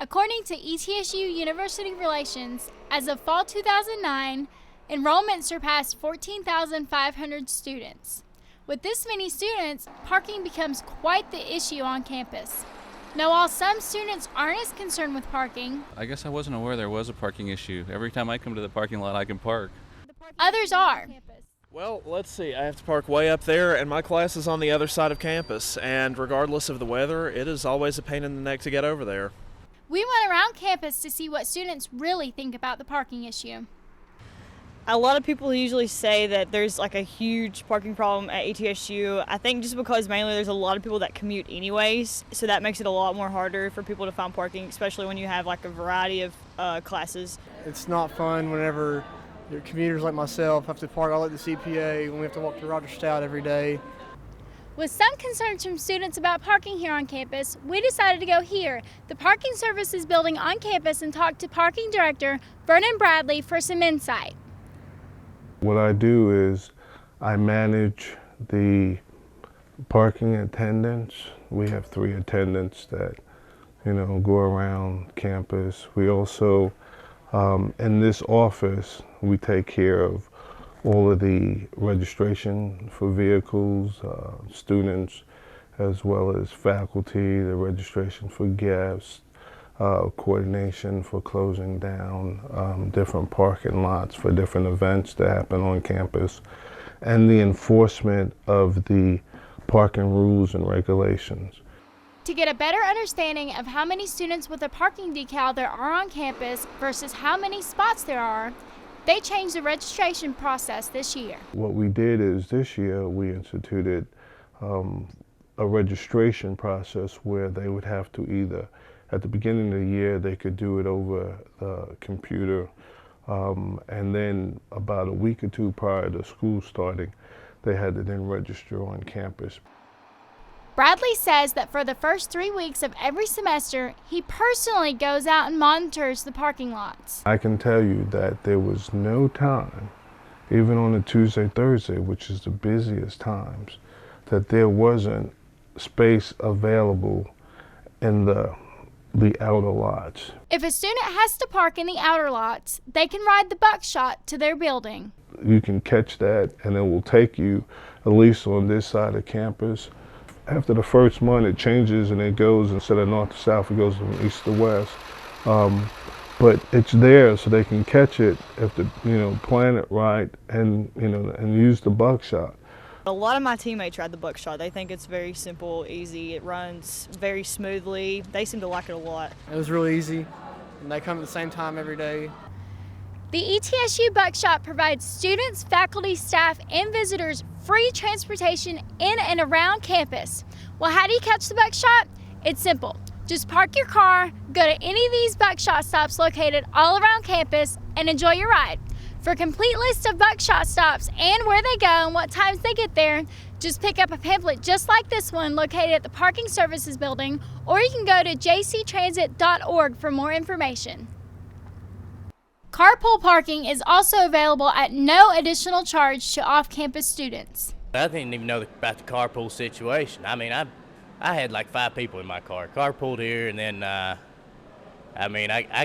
According to ETSU University Relations, as of fall 2009, enrollment surpassed 14,500 students. With this many students, parking becomes quite the issue on campus. Now, while some students aren't as concerned with parking, I guess I wasn't aware there was a parking issue. Every time I come to the parking lot, I can park. others are. Well, let's see. I have to park way up there, and my class is on the other side of campus. And regardless of the weather, it is always a pain in the neck to get over there. We went around campus to see what students really think about the parking issue. A lot of people usually say that there's like a huge parking problem at ETSU. I think just because mainly there's a lot of people that commute anyways, so that makes it a lot more harder for people to find parking, especially when you have like a variety of classes. It's not fun whenever your commuters like myself have to park all at the CPA when we have to walk to Roger Stout every day. With some concerns from students about parking here on campus, we decided to go here, the Parking Services building on campus, and talk to Parking Director Vernon Bradley for some insight. What I do is I manage the parking attendants. We have 3 attendants that, go around campus. We also, in this office, we take care of all of the registration for vehicles, students, as well as faculty, the registration for guests, coordination for closing down different parking lots for different events that happen on campus, and the enforcement of the parking rules and regulations. To get a better understanding of how many students with a parking decal there are on campus versus how many spots there are, they changed the registration process this year. What we did is this year we instituted a registration process where they would have to either, at the beginning of the year, they could do it over the computer, and then about a week or 2 prior to school starting, they had to then register on campus. Bradley says that for the first 3 weeks of every semester, he personally goes out and monitors the parking lots. I can tell you that there was no time, even on a Tuesday, Thursday, which is the busiest times, that there wasn't space available in the outer lots. If a student has to park in the outer lots, they can ride the buckshot to their building. You can catch that, and it will take you, at least on this side of campus. After the first month, it changes and it goes, instead of north to south, it goes from east to west. But it's there so they can catch it if they, plan it right and use the buckshot. A lot of my teammates ride the buckshot. They think it's very simple, easy. It runs very smoothly. They seem to like it a lot. It was really easy, and they come at the same time every day. The ETSU Buckshot provides students, faculty, staff, and visitors free transportation in and around campus. Well, how do you catch the buckshot? It's simple. Just park your car, go to any of these buckshot stops located all around campus, and enjoy your ride. For a complete list of buckshot stops and where they go and what times they get there, just pick up a pamphlet just like this one located at the Parking Services building, or you can go to jctransit.org for more information. Carpool parking is also available at no additional charge to off-campus students. I didn't even know about the carpool situation. I mean, I had like 5 people in my car. Carpooled here, and then, I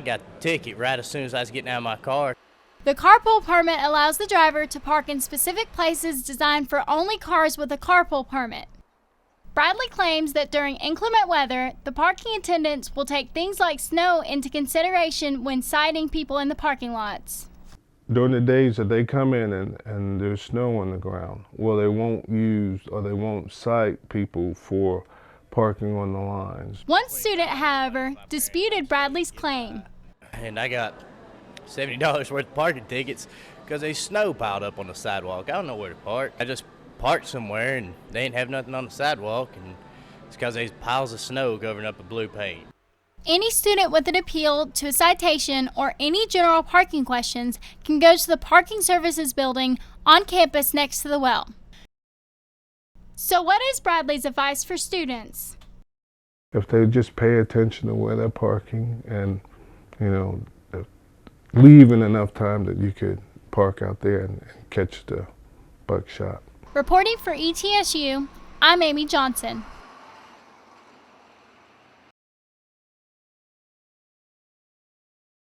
got the ticket right as soon as I was getting out of my car. The carpool permit allows the driver to park in specific places designed for only cars with a carpool permit. Bradley claims that during inclement weather, the parking attendants will take things like snow into consideration when citing people in the parking lots. During the days that they come in and there's snow on the ground, well, they won't cite people for parking on the lines. One student, however, disputed Bradley's claim. And I got $70 worth of parking tickets because there's snow piled up on the sidewalk. I don't know where to park. I just parked somewhere and they didn't have nothing on the sidewalk, and it's because there's piles of snow covering up the blue paint. Any student with an appeal to a citation or any general parking questions can go to the Parking Services building on campus next to the well. So what is Bradley's advice for students? If they just pay attention to where they're parking and, leave in enough time that you could park out there and catch the buckshot. Reporting for ETSU, I'm Amy Johnson.